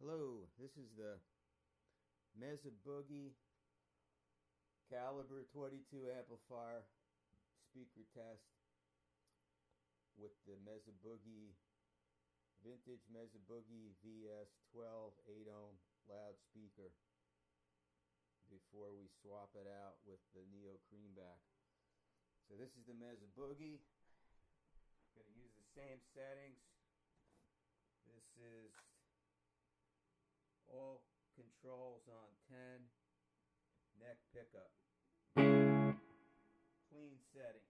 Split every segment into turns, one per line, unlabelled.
Hello, this is the Mesa Boogie caliber 22 amplifier speaker test with the Mesa Boogie vintage Mesa Boogie VS-12 8 ohm loudspeaker before we swap it out with the NEO Creamback. So this is the Mesa Boogie. Going to use the same settings. This is all controls on 10, neck pickup, clean setting.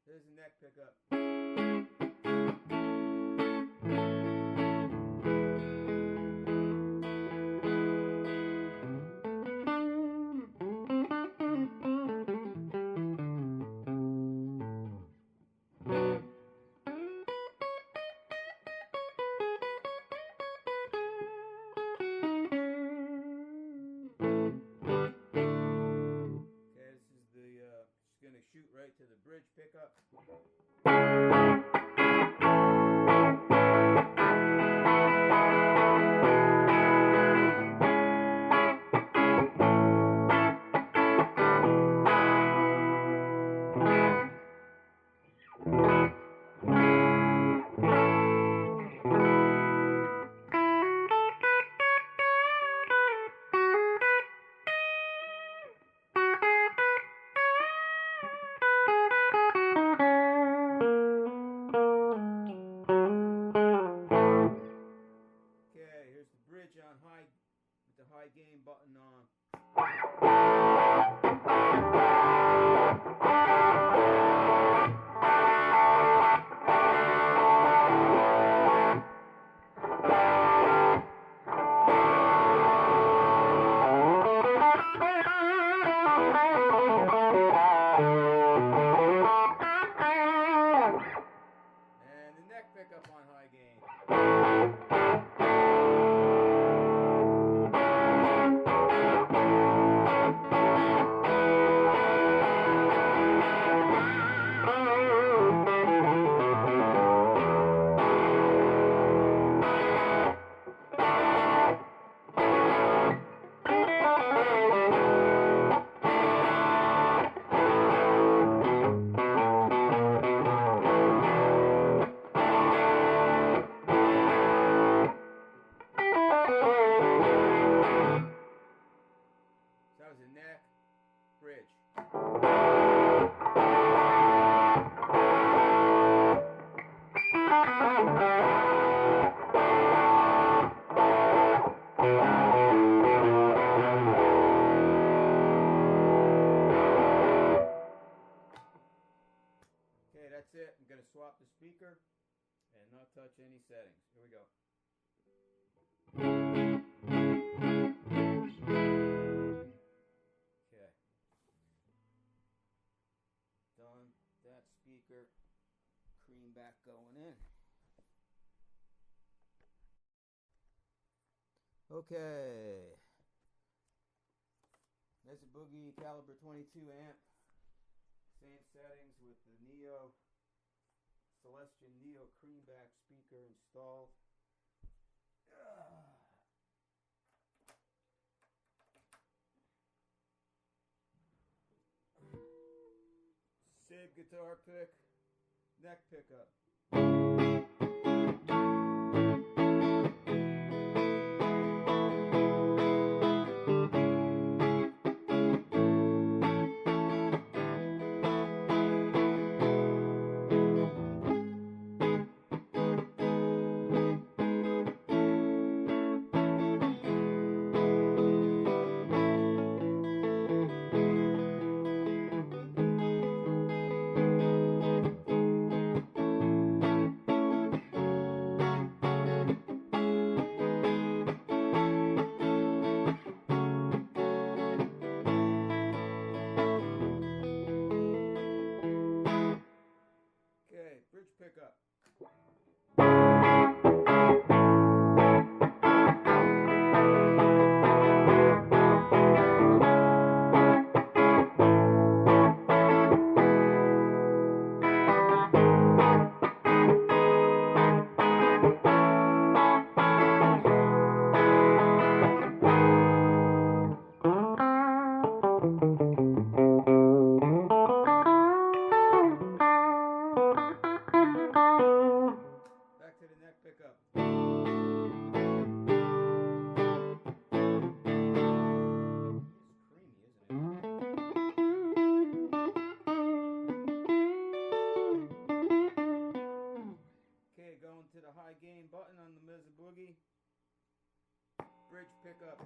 There's the neck pickup. Just going to shoot right to the bridge pickup. Here's the bridge on high with the high gain button on. And the neck pickup on high gain. That was a neck, bridge. Okay, that's it. I'm going to swap the speaker and not touch any settings. Here we go. Okay. Done. That speaker. Creamback going in. Okay. Mesa Boogie caliber 22 amp. Same settings with the NEO Celestion NEO Creamback speaker installed. Sig guitar pick, neck pickup. Bridge pickup. Back to the neck pickup. It's creamy, isn't it? Okay, going to the high gain button on the Mesa Boogie. Bridge pickup.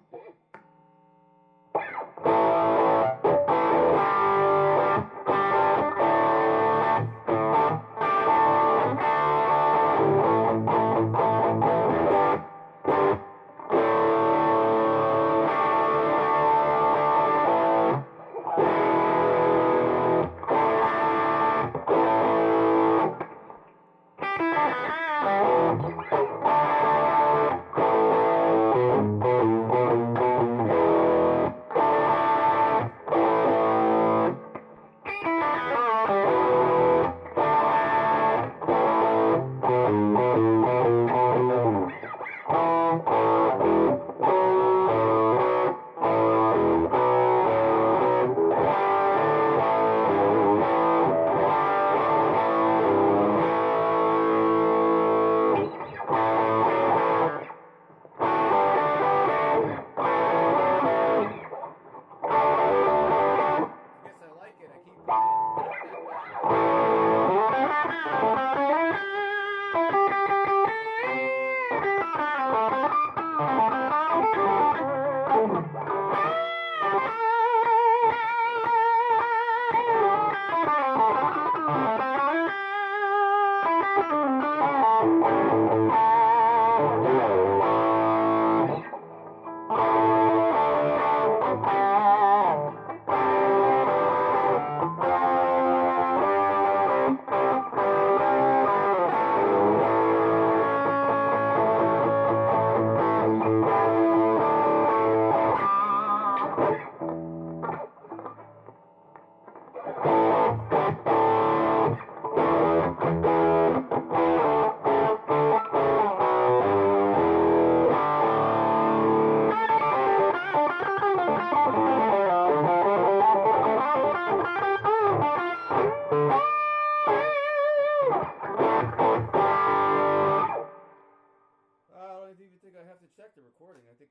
Check the recording. I think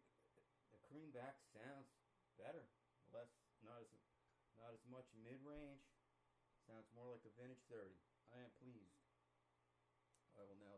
the Creamback sounds better. Not as much mid-range. Sounds more like a vintage 30. I am pleased. I will now